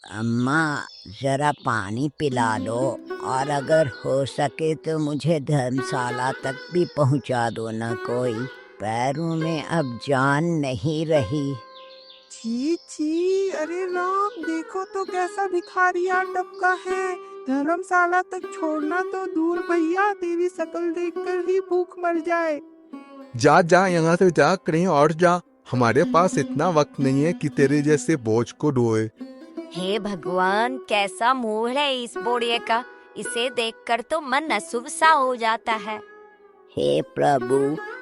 अम्मा, जरा पानी पिला लो और अगर हो सके तो मुझे धर्मशाला तक भी पहुंचा दो ना कोई। पैरों में अब जान नहीं रही। छी छी, अरे राम, देखो तो कैसा भिखारिया टपका है। धर्मशाला तक छोड़ना तो दूर भैया, तेरी शक्ल देखकर ही भूख मर जाए। जा जा, यहाँ से जा, कहीं और जा। हमारे पास इतना वक्त नहीं है कि तेरे जैसे बोझ को ढोए। हे भगवान, कैसा मुंह है इस बोड़िए का। इसे देखकर तो मन अशुभ सा हो जाता है। हे प्रभु,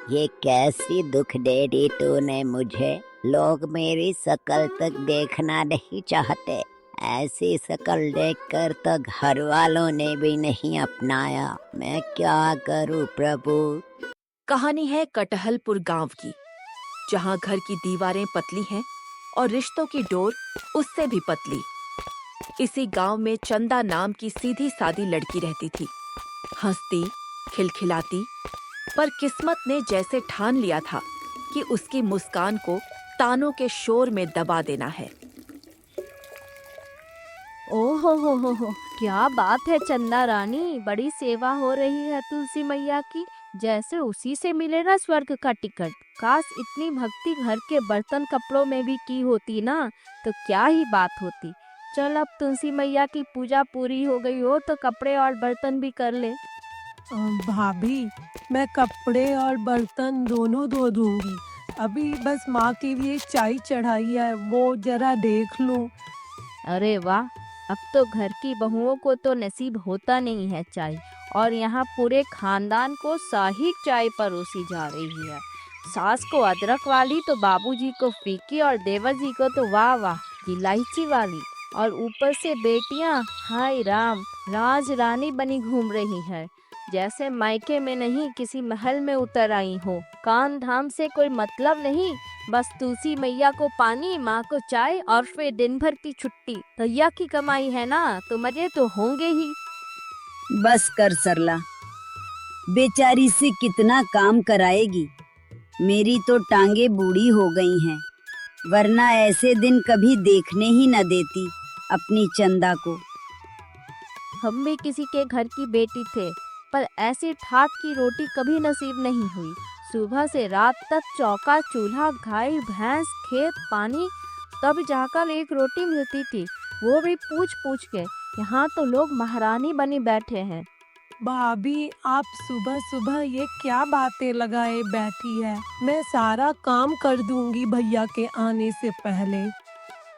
ये कैसी दुख दे दी तूने मुझे। लोग मेरी शक्ल तक देखना नहीं चाहते। ऐसी शक्ल देखकर तो घर वालों ने भी नहीं अपनाया। मैं क्या करूं प्रभु। कहानी है कटहलपुर गांव की, जहां घर की दीवारें पतली हैं और रिश्तों की डोर उससे भी पतली। इसी गांव में चंदा नाम की सीधी सादी लड़की रहती थी, हंसती खिलखिलाती। पर किस्मत ने जैसे ठान लिया था कि उसकी मुस्कान को तानों के शोर में दबा देना है। ओहो हो, क्या बात है चंदा रानी, बड़ी सेवा हो रही है तुलसी मैया की। जैसे उसी से मिले ना स्वर्ग का टिकट। काश इतनी भक्ति घर के बर्तन कपड़ों में भी की होती ना, तो क्या ही बात होती। चल, अब तुलसी मैया की पूजा पूरी हो गई हो तो कपड़े और बर्तन भी कर ले। भाभी, मैं कपड़े और बर्तन दोनों धो दूंगी। अभी बस माँ के लिए चाय चढ़ाई है, वो जरा देख लूं। अरे वाह, अब तो घर की बहुओं को तो नसीब होता नहीं है चाय, और यहाँ पूरे खानदान को शाही चाय परोसी जा रही है। सास को अदरक वाली तो बाबूजी को फीकी और देवर जी को तो वाह वाह इलायची वाली। और ऊपर से बेटियां, हाय राम, राज रानी बनी घूम रही है, जैसे मायके में नहीं किसी महल में उतर आई हो। काम धाम से कोई मतलब नहीं, बस तुलसी मैया को पानी, माँ को चाय और फिर दिन भर की छुट्टी। भैया की कमाई है ना, तो मजे तो होंगे ही। बस कर सरला, बेचारी से कितना काम कराएगी। मेरी तो टांगे बूढ़ी हो गई हैं, वरना ऐसे दिन कभी देखने ही न देती अपनी चंदा को। हम भी किसी के घर की बेटी थे, पर ऐसी ठाट की रोटी कभी नसीब नहीं हुई। सुबह से रात तक चौका चूल्हा, गाय भैंस, खेत पानी, तब जाकर एक रोटी मिलती थी, वो भी पूछ पूछ के। यहाँ तो लोग महारानी बनी बैठे हैं। भाभी, आप सुबह सुबह ये क्या बातें लगाए बैठी है। मैं सारा काम कर दूंगी भैया के आने से पहले।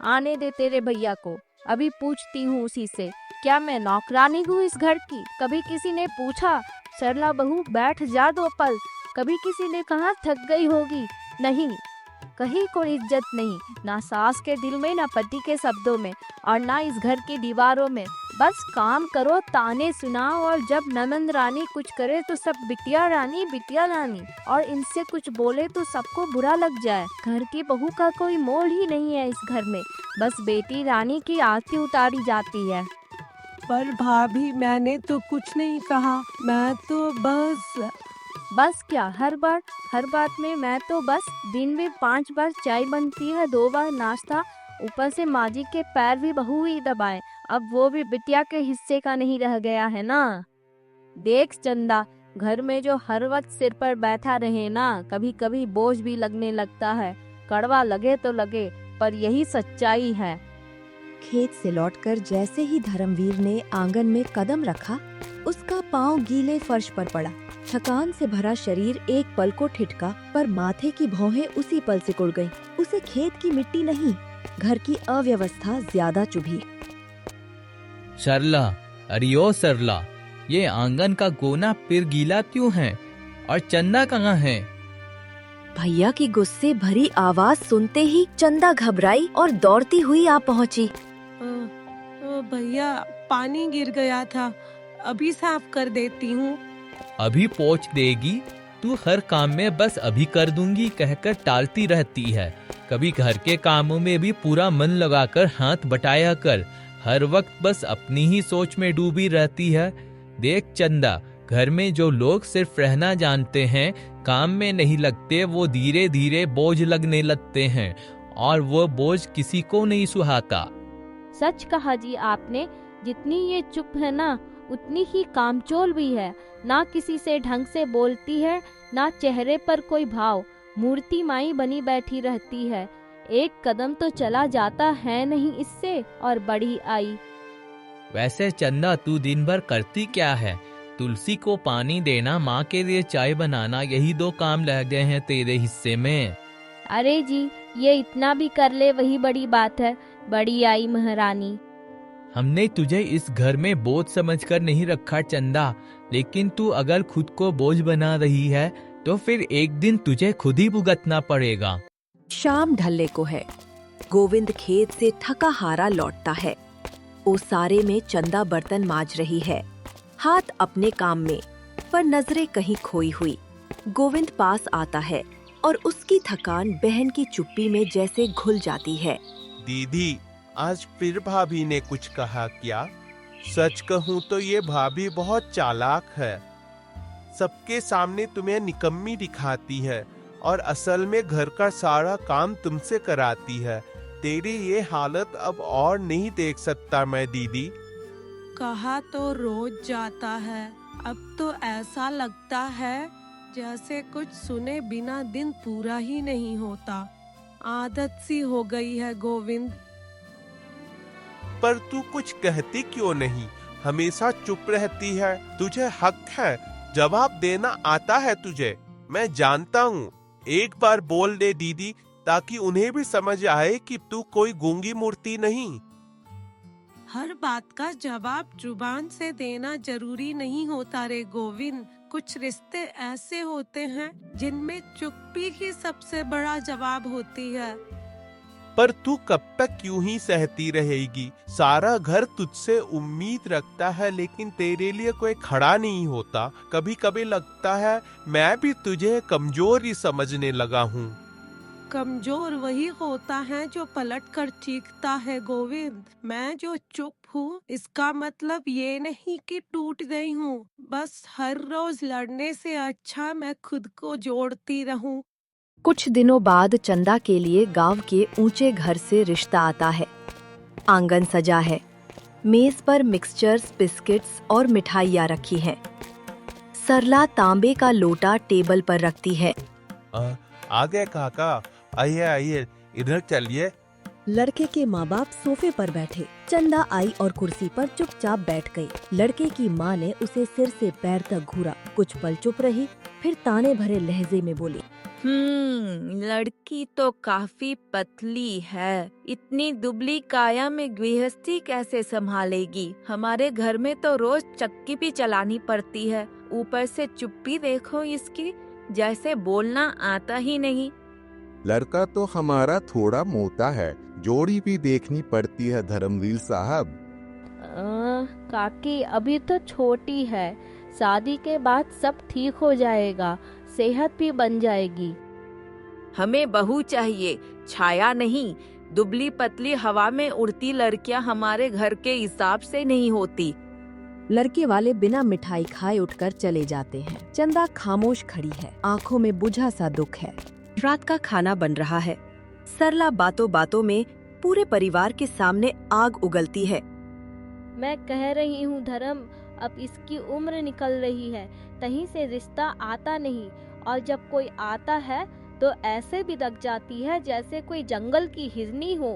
आने दे तेरे भैया को, अभी पूछती हूँ उसी से। क्या मैं नौकरानी हूँ इस घर की? कभी किसी ने पूछा, सरला बहू बैठ जा 2 पल? कभी किसी ने कहा थक गई होगी? नहीं, कहीं कोई इज्जत नहीं, ना सास के दिल में, ना पति के शब्दों में, और ना इस घर की दीवारों में। बस काम करो, ताने सुनाओ, और जब ननंद रानी कुछ करे तो सब बिटिया रानी बिटिया रानी, और इनसे कुछ बोले तो सबको बुरा लग जाए। घर की बहू का कोई मोल ही नहीं है इस घर में, बस बेटी रानी की आरती उतारी जाती है। पर भाभी, मैंने तो कुछ नहीं कहा, मैं तो बस क्या, हर बात में मैं तो बस। दिन में 5 बार चाय बनती है, 2 बार नाश्ता, ऊपर से माँ जी के पैर भी बहू ही दबाए। अब वो भी बिटिया के हिस्से का नहीं रह गया है ना। देख चंदा, घर में जो हर वक्त सिर पर बैठा रहे ना, कभी कभी बोझ भी लगने लगता है। कड़वा लगे तो लगे, पर यही सच्चाई है। खेत से लौटकर जैसे ही धर्मवीर ने आंगन में कदम रखा, उसका पांव गीले फर्श पर पड़ा। थकान से भरा शरीर एक पल को ठिठका, पर माथे की भौहें उसी पल सिकुड़ गईं। उसे खेत की मिट्टी नहीं, घर की अव्यवस्था ज्यादा चुभी। सरला, अरे ओ सरला, ये आंगन का गोना फिर गीला क्यों है? और चंदा कहाँ है? भैया की गुस्से भरी आवाज सुनते ही चंदा घबराई और दौड़ती हुई आ पहुंची। भैया, पानी गिर गया था, अभी साफ कर देती हूँ। अभी पोंछ देगी? तू हर काम में बस अभी कर दूंगी कहकर टालती रहती है। कभी घर के कामों में भी पूरा मन लगाकर हाथ बटाया कर। हर वक्त बस अपनी ही सोच में डूबी रहती है। देख चंदा, घर में जो लोग सिर्फ रहना जानते हैं, काम में नहीं लगते, वो धीरे धीरे बोझ लगने लगते हैं, और वो बोझ किसी को नहीं सुहाता। सच कहा जी आपने, जितनी ये चुप है ना उतनी ही कामचोल भी है। ना किसी से ढंग से बोलती है, ना चेहरे पर कोई भाव, मूर्ति माई बनी बैठी रहती है। एक कदम तो चला जाता है नहीं इससे, और बड़ी आई। वैसे चंदा तू दिन भर करती क्या है? तुलसी को पानी देना, माँ के लिए चाय बनाना, यही 2 काम रह गए हैं तेरे हिस्से में। अरे जी ये इतना भी कर ले वही बड़ी बात है। बड़ी आई महारानी। हमने तुझे इस घर में बोझ समझकर नहीं रखा चंदा, लेकिन तू अगर खुद को बोझ बना रही है तो फिर एक दिन तुझे खुद ही भुगतना पड़ेगा। शाम ढलने को है। गोविंद खेत से थका हारा लौटता है। ओसारे में चंदा बर्तन मांज रही है, हाथ अपने काम में, पर नजरें कहीं खोई हुई। गोविंद पास आता है और उसकी थकान बहन की चुप्पी में जैसे घुल जाती है। दीदी, आज फिर भाभी ने कुछ कहा क्या? सच कहूँ तो ये भाभी बहुत चालाक है। सबके सामने तुम्हें निकम्मी दिखाती है और असल में घर का सारा काम तुमसे कराती है। तेरी ये हालत अब और नहीं देख सकता मैं दीदी। कहा तो रोज जाता है, अब तो ऐसा लगता है जैसे कुछ सुने बिना दिन पूरा ही नहीं होता। आदत सी हो गई है गोविंद। पर तू कुछ कहती क्यों नहीं? हमेशा चुप रहती है। तुझे हक है, जवाब देना आता है तुझे, मैं जानता हूँ। एक बार बोल दे दीदी, ताकि उन्हें भी समझ आए कि तू कोई गूंगी मूर्ति नहीं। हर बात का जवाब जुबान से देना जरूरी नहीं होता रे गोविंद। कुछ रिश्ते ऐसे होते हैं जिनमें चुप्पी ही सबसे बड़ा जवाब होती है। पर तू कब तक यूं ही सहती रहेगी? सारा घर तुझसे उम्मीद रखता है, लेकिन तेरे लिए कोई खड़ा नहीं होता। कभी कभी लगता है मैं भी तुझे कमजोर ही समझने लगा हूँ। कमजोर वही होता है जो पलट कर चीखता है गोविंद। मैं जो चुप हूँ इसका मतलब ये नहीं कि टूट गई हूँ। बस हर रोज लड़ने से अच्छा मैं खुद को जोड़ती रहूँ। कुछ दिनों बाद चंदा के लिए गांव के ऊंचे घर से रिश्ता आता है। आंगन सजा है, मेज पर मिक्सचर्स, बिस्किट्स और मिठाइयाँ रखी हैं। सरला तांबे का लोटा टेबल पर रखती है। आ गए काका, आइए आइए, इधर चलिए। लड़के के माँ बाप सोफे पर बैठे। चंदा आई और कुर्सी पर चुपचाप बैठ गई। लड़के की माँ ने उसे सिर से पैर तक घूरा। कुछ पल चुप रही, फिर ताने भरे लहजे में बोली, लड़की तो काफी पतली है। इतनी दुबली काया में गृहस्थी कैसे संभालेगी? हमारे घर में तो रोज चक्की भी चलानी पड़ती है। ऊपर से चुप्पी देखो इसकी, जैसे बोलना आता ही नहीं। लड़का तो हमारा थोड़ा मोटा है, जोड़ी भी देखनी पड़ती है धर्मवीर साहब। काकी अभी तो छोटी है, शादी के बाद सब ठीक हो जाएगा, सेहत भी बन जाएगी। हमें बहू चाहिए, छाया नहीं। दुबली पतली हवा में उड़ती लड़कियां हमारे घर के हिसाब से नहीं होती। लड़के वाले बिना मिठाई खाए उठकर चले जाते हैं। चंदा खामोश खड़ी है, आंखों में बुझा सा दुख है। रात का खाना बन रहा है। सरला बातों बातों में पूरे परिवार के सामने आग उगलती है। मैं कह रही हूँ धर्म, अब इसकी उम्र निकल रही है, कहीं से रिश्ता आता नहीं, और जब कोई आता है तो ऐसे भी दग जाती है जैसे कोई जंगल की हिरनी हो।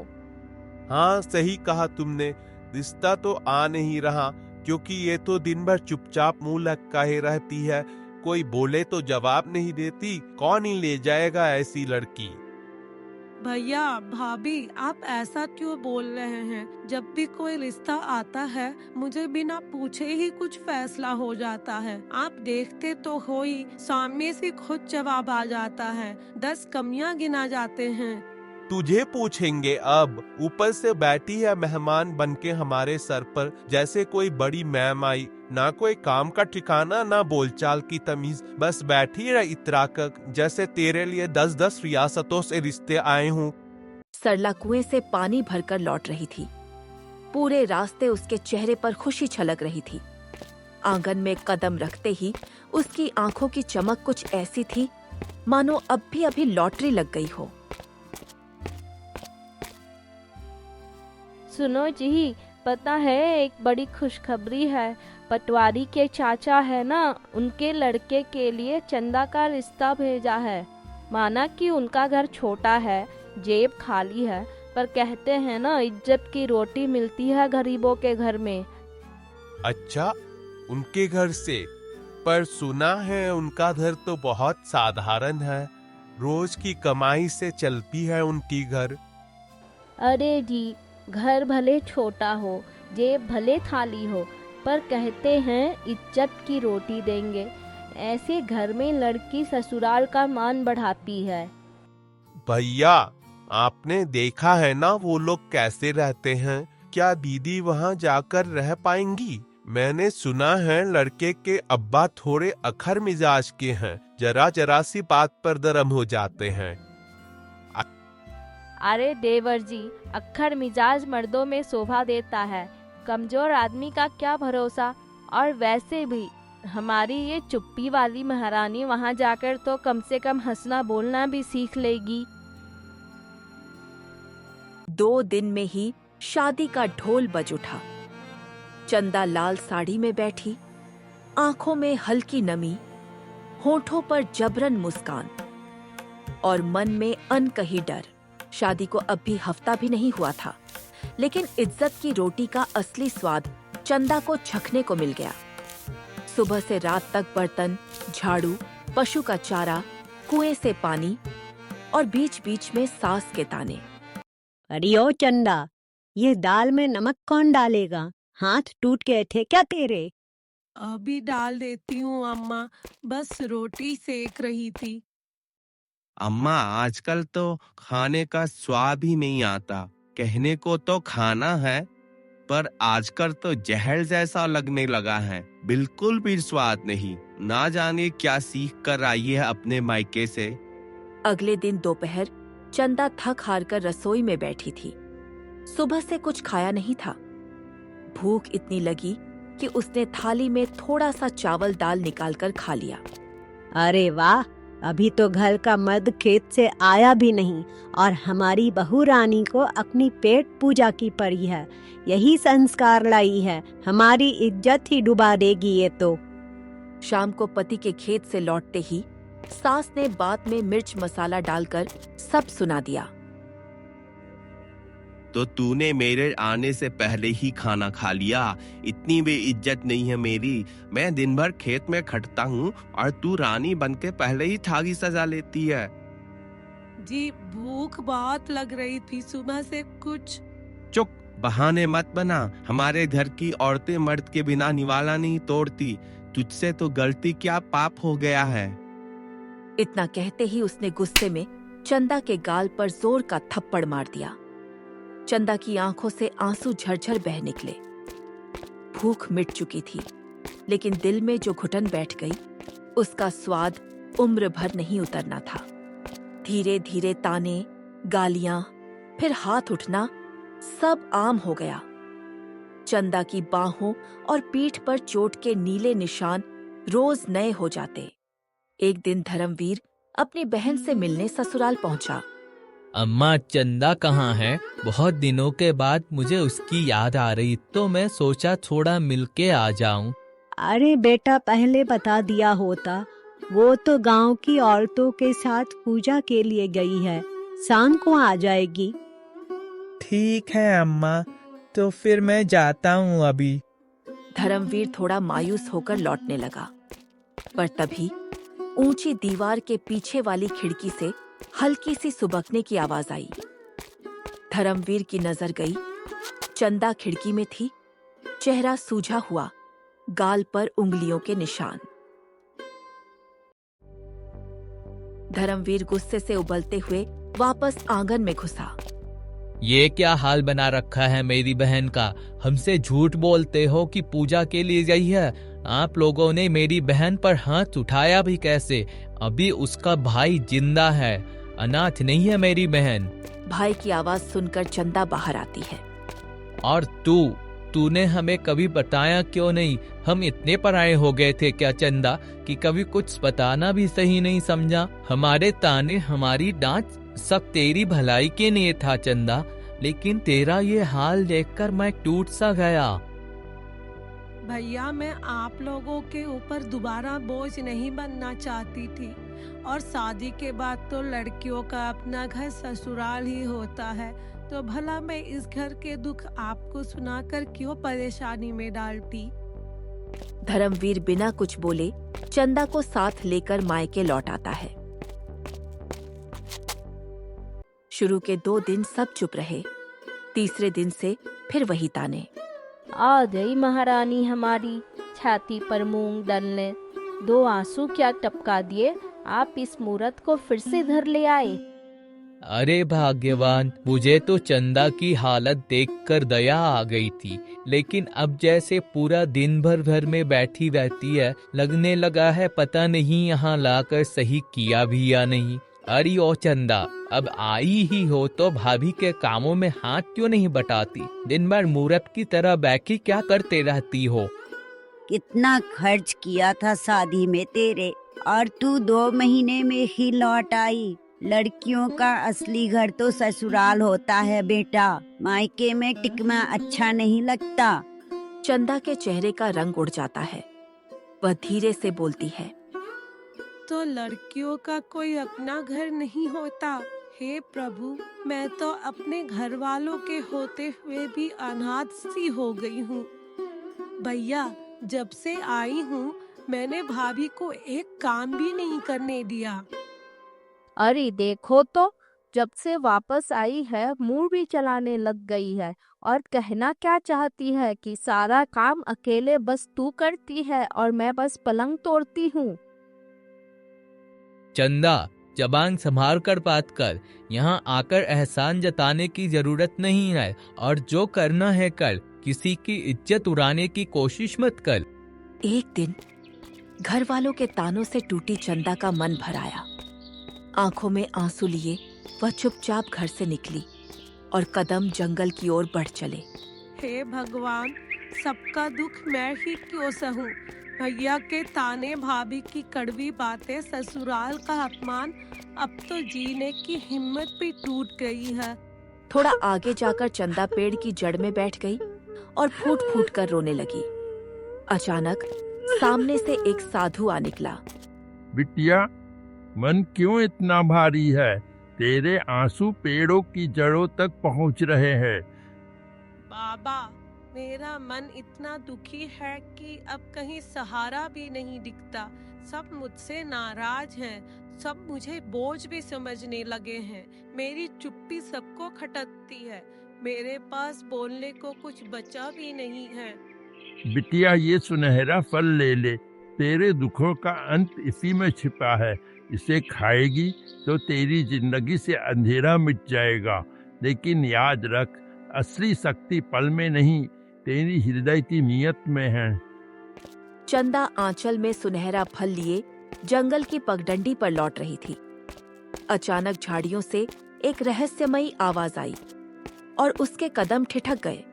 हाँ सही कहा तुमने, रिश्ता तो आ नहीं रहा, क्योंकि ये तो दिन भर चुपचाप मुंह लटकाए रहती है। कोई बोले तो जवाब नहीं देती। कौन ही ले जाएगा ऐसी लड़की? भैया भाभी, आप ऐसा क्यों बोल रहे हैं? जब भी कोई रिश्ता आता है मुझे बिना पूछे ही कुछ फैसला हो जाता है। आप देखते तो हो ही, सामने से खुद जवाब आ जाता है, 10 कमियां गिना जाते हैं। तुझे पूछेंगे अब? ऊपर से बैठी है मेहमान बनके हमारे सर पर, जैसे कोई बड़ी मैम आई। ना कोई काम का ठिकाना, ना बोलचाल की तमीज, बस बैठी है इतराकर, जैसे तेरे लिए 10-10 रियासतों से रिश्ते आए हूँ। सरला कुएं से पानी भरकर लौट रही थी। पूरे रास्ते उसके चेहरे पर खुशी छलक रही थी। आंगन में कदम रखते ही उसकी आंखों की चमक कुछ ऐसी थी मानो अब भी अभी लॉटरी लग गई हो। सुनो जी, पता है एक बड़ी खुशखबरी है। पटवारी के चाचा है ना, उनके लड़के के लिए चंदा का रिश्ता भेजा है। माना कि उनका घर छोटा है, जेब खाली है, पर कहते हैं ना इज्जत की रोटी मिलती है गरीबों के घर में। अच्छा, उनके घर से? पर सुना है उनका घर तो बहुत साधारण है, रोज की कमाई से चलती है उनकी घर। अरे जी, घर भले छोटा हो, जेब भले खाली हो, पर कहते हैं इज्जत की रोटी देंगे। ऐसे घर में लड़की ससुराल का मान बढ़ाती है। भैया, आपने देखा है ना वो लोग कैसे रहते हैं? क्या दीदी वहाँ जाकर रह पाएंगी? मैंने सुना है लड़के के अब्बा थोड़े अखर मिजाज के हैं, जरा जरा सी बात पर दरम हो जाते हैं। अरे देवर जी, अक्खर मिजाज मर्दों में शोभा देता है, कमजोर आदमी का क्या भरोसा। और वैसे भी हमारी ये चुप्पी वाली महारानी वहाँ जाकर तो कम से कम हंसना बोलना भी सीख लेगी। 2 दिन में ही शादी का ढोल बज उठा। चंदा लाल साड़ी में बैठी, आंखों में हल्की नमी, होठों पर जबरन मुस्कान और मन में अनकही डर। शादी को अब भी हफ्ता भी नहीं हुआ था, लेकिन इज्जत की रोटी का असली स्वाद चंदा को चखने को मिल गया। सुबह से रात तक बर्तन, झाड़ू, पशु का चारा, कुएं से पानी और बीच बीच में सास के ताने। अरे ओ चंदा, ये दाल में नमक कौन डालेगा? हाथ टूट गए थे क्या तेरे? अभी डाल देती हूँ अम्मा, बस रोटी सेक रही थी। अम्मा, आजकल तो खाने का स्वाद ही नहीं आता। कहने को तो खाना है, पर आजकल तो जहर जैसा लगने लगा है, बिल्कुल भी स्वाद नहीं। ना जाने क्या सीख कर आई है अपने मायके से। अगले दिन दोपहर चंदा थक हार कर रसोई में बैठी थी। सुबह से कुछ खाया नहीं था। भूख इतनी लगी कि उसने थाली में थोड़ा सा चावल दाल निकालकर खा लिया। अरे वाह, अभी तो घर का मर्द खेत से आया भी नहीं और हमारी बहू रानी को अपनी पेट पूजा की पड़ी है। यही संस्कार लाई है, हमारी इज्जत ही डुबा देगी ये तो। शाम को पति के खेत से लौटते ही सास ने बात में मिर्च मसाला डालकर सब सुना दिया। तो तूने मेरे आने से पहले ही खाना खा लिया। इतनी भी इज्जत नहीं है मेरी। मैं दिन भर खेत में खटता हूँ और तू रानी बनके पहले ही थाली सजा लेती है। जी, भूख बहुत लग रही थी, सुबह से कुछ। चुप, बहाने मत बना। हमारे घर की औरतें मर्द के बिना निवाला नहीं तोड़ती। तुझसे तो गलती क्या पाप हो गया है। इतना कहते ही उसने गुस्से में चंदा के गाल पर जोर का थप्पड़ मार दिया। चंदा की आंखों से आंसू झरझर बह निकले। भूख मिट चुकी थी, लेकिन दिल में जो घुटन बैठ गई, उसका स्वाद उम्र भर नहीं उतरना था। धीरे धीरे ताने, गालियां, फिर हाथ उठना सब आम हो गया। चंदा की बाहों और पीठ पर चोट के नीले निशान रोज नए हो जाते। एक दिन धर्मवीर अपनी बहन से मिलने ससुराल पहुंचा। अम्मा, चंदा कहाँ है? बहुत दिनों के बाद मुझे उसकी याद आ रही, तो मैं सोचा थोड़ा मिलके आ जाऊं। अरे बेटा, पहले बता दिया होता। वो तो गांव की औरतों के साथ पूजा के लिए गई है, शाम को आ जाएगी। ठीक है अम्मा, तो फिर मैं जाता हूँ अभी। धर्मवीर थोड़ा मायूस होकर लौटने लगा, पर तभी ऊंची दीवार के पीछे वाली खिड़की से हल्की सी सुबकने की आवाज आई। धर्मवीर की नजर गई। चंदा खिड़की में थी, चेहरा सूझा हुआ, गाल पर उंगलियों के निशान। धर्मवीर गुस्से से उबलते हुए वापस आंगन में घुसा। ये क्या हाल बना रखा है मेरी बहन का? हमसे झूठ बोलते हो कि पूजा के लिए गई है। आप लोगों ने मेरी बहन पर हाथ उठाया भी कैसे? अभी उसका भाई जिंदा है, अनाथ नहीं है मेरी बहन। भाई की आवाज सुनकर चंदा बाहर आती है। और तूने हमें कभी बताया क्यों नहीं? हम इतने पराये हो गए थे क्या चंदा, कि कभी कुछ बताना भी सही नहीं समझा? हमारे ताने, हमारी डांट सब तेरी भलाई के लिए था चंदा, लेकिन तेरा ये हाल देखकर मैं टूट सा गया। भैया मैं आप लोगों के ऊपर दोबारा बोझ नहीं बनना चाहती थी, और शादी के बाद तो लड़कियों का अपना घर ससुराल ही होता है, तो भला मैं इस घर के दुख आपको सुनाकर क्यों परेशानी में डालती। धर्मवीर बिना कुछ बोले चंदा को साथ लेकर मायके लौट आता है। शुरू के 2 दिन सब चुप रहे, तीसरे दिन से फिर वही ताने। आ गई महारानी हमारी, छाती पर मूंग डालने। 2 आंसू क्या टपका दिए, आप इस मूरत को फिर से घर ले आए। अरे भाग्यवान, मुझे तो चंदा की हालत देखकर दया आ गई थी, लेकिन अब जैसे पूरा दिन भर घर में बैठी रहती है, लगने लगा है पता नहीं यहाँ लाकर सही किया भी या नहीं। अरे ओ चंदा, अब आई ही हो तो भाभी के कामों में हाथ क्यों नहीं बटाती? दिन भर मूरत की तरह बैठी क्या करते रहती हो? कितना खर्च किया था शादी में तेरे, और तू 2 महीने में ही लौट आई। लड़कियों का असली घर तो ससुराल होता है बेटा, मायके में टिकना अच्छा नहीं लगता। चंदा के चेहरे का रंग उड़ जाता है। वह धीरे से बोलती है, तो लड़कियों का कोई अपना घर नहीं होता। हे प्रभु, मैं तो अपने घर वालों के होते हुए भी अनाथ सी हो गई हूँ। भैया, जब से आई हूँ मैंने भाभी को एक काम भी नहीं करने दिया। अरे देखो तो, जब से वापस आई है मुंह भी चलाने लग गई है, और कहना क्या चाहती है कि सारा काम अकेले बस तू करती है और मैं बस पलंग तोड़ती हूँ। चंदा, जबान संभाल कर बात कर। यहाँ आकर एहसान जताने की जरूरत नहीं है, और जो करना है कर, किसी की इज्जत उड़ाने की कोशिश मत कर। एक दिन घर वालों के तानों से टूटी चंदा का मन भर आया। आंखों में आंसू लिए वह चुपचाप घर से निकली और कदम जंगल की ओर बढ़ चले। हे भगवान, सबका दुख मैं ही क्यों सहूं? भैया के ताने, भाभी की कड़वी बातें, ससुराल का अपमान, अब तो जीने की हिम्मत भी टूट गई है। थोड़ा आगे जाकर चंदा पेड़ की जड़ में बैठ गई और फूट फूट कर रोने लगी। अचानक सामने से एक साधु आ निकला। बिटिया, मन क्यों इतना भारी है? तेरे आंसू पेड़ों की जड़ों तक पहुंच रहे हैं। बाबा, मेरा मन इतना दुखी है कि अब कहीं सहारा भी नहीं दिखता। सब मुझसे नाराज हैं, सब मुझे बोझ भी समझने लगे हैं। मेरी चुप्पी सबको खटकती है, मेरे पास बोलने को कुछ बचा भी नहीं है। बिटिया, ये सुनहरा फल ले ले, तेरे दुखों का अंत इसी में छिपा है। इसे खाएगी तो तेरी जिंदगी से अंधेरा मिट जाएगा। लेकिन याद रख, असली शक्ति पल में नहीं, तेरी हृदय की नियत में है। चंदा आंचल में सुनहरा फल लिए जंगल की पगडंडी पर लौट रही थी। अचानक झाड़ियों से एक रहस्यमयी आवाज आई और उसके कदम ठिठक गए।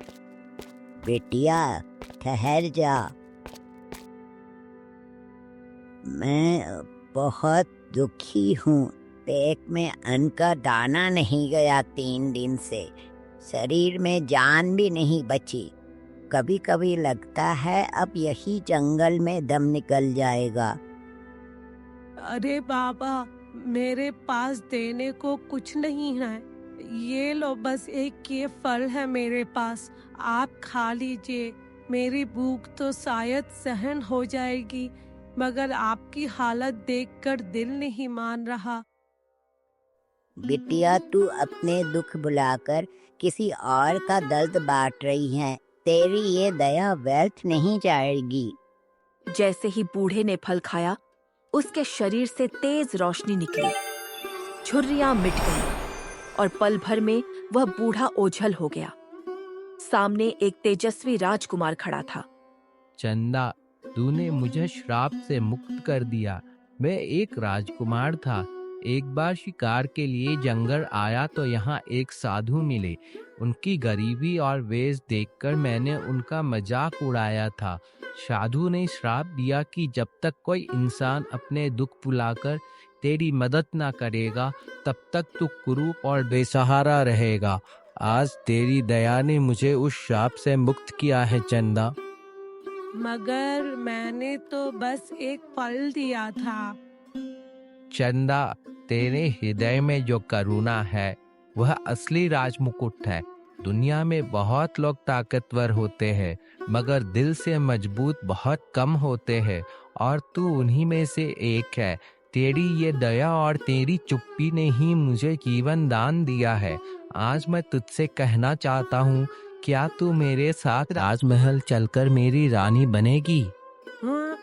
बिटिया, ठहर जा, मैं बहुत दुखी हूँ। पेट में अन्न का दाना नहीं गया 3 दिन से, शरीर में जान भी नहीं बची। कभी कभी लगता है अब यही जंगल में दम निकल जाएगा। अरे बाबा, मेरे पास देने को कुछ नहीं है। ये लो, बस एक ये फल है मेरे पास, आप खा लीजिए। मेरी भूख तो शायद सहन हो जाएगी, मगर आपकी हालत देखकर दिल नहीं मान रहा। बिटिया, तू अपने दुख बुलाकर किसी और का दर्द बांट रही है। तेरी ये दया व्यर्थ नहीं जाएगी। जैसे ही बूढ़े ने फल खाया, उसके शरीर से तेज रोशनी निकली, झुर्रियां मिट गईं और पल भर में वह बूढ़ा ओझल हो गया। सामने एक तेजस्वी राजकुमार खड़ा था। चंदा, तूने मुझे श्राप से मुक्त कर दिया। मैं एक राजकुमार था। एक बार शिकार के लिए जंगल आया तो यहाँ एक साधु मिले। उनकी गरीबी और वेश देखकर मैंने उनका मजाक उड़ाया था। साधु ने श्राप दिया कि जब तक कोई इंसान अपने दुख भुलाकर तेरी मदद ना करेगा, तब तक तू कुरूप और बेसहारा रहेगा। आज तेरी दया ने मुझे उस शाप से मुक्त किया है चंदा। मगर मैंने तो बस एक फल दिया था। चंदा, तेरे हृदय में जो करुणा है वह असली राजमुकुट है। दुनिया में बहुत लोग ताकतवर होते हैं मगर दिल से मजबूत बहुत कम होते हैं और तू उन्हीं में से एक है। तेरी ये दया और तेरी चुप्पी ने ही मुझे जीवन दान दिया है। आज मैं तुझसे कहना चाहता हूँ, क्या तू मेरे साथ राजमहल चलकर मेरी रानी बनेगी? हाँ,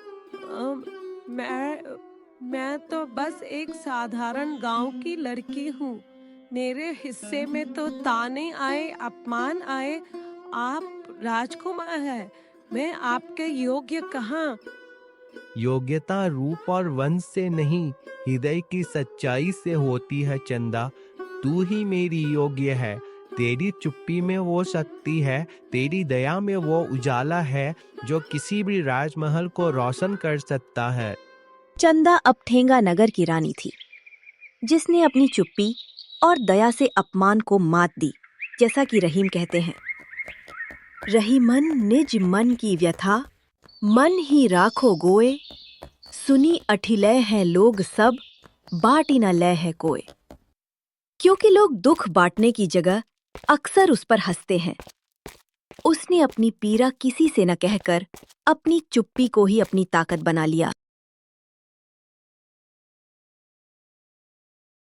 मैं तो बस एक साधारण गांव की लड़की हूँ। मेरे हिस्से में तो ताने आए, अपमान आए। आप राजकुमार हैं, मैं आपके योग्य कहाँ? योग्यता रूप और वंश से नहीं, हृदय की सच्चाई से होती है चंदा। तू ही मेरी योग्य है। तेरी चुप्पी में वो शक्ति है, तेरी दया में वो उजाला है जो किसी भी राजमहल को रोशन कर सकता है। चंदा अब ठेंगा नगर की रानी थी, जिसने अपनी चुप्पी और दया से अपमान को मात दी। जैसा कि रहीम कहते हैं, रही मन निज मन की व्यथा, मन ही राखो गोए, सुनी अठिलय है लोग सब, बाटी न लय है कोय। क्योंकि लोग दुख बांटने की जगह अक्सर उस पर हंसते हैं, उसने अपनी पीड़ा किसी से न कहकर अपनी चुप्पी को ही अपनी ताकत बना लिया।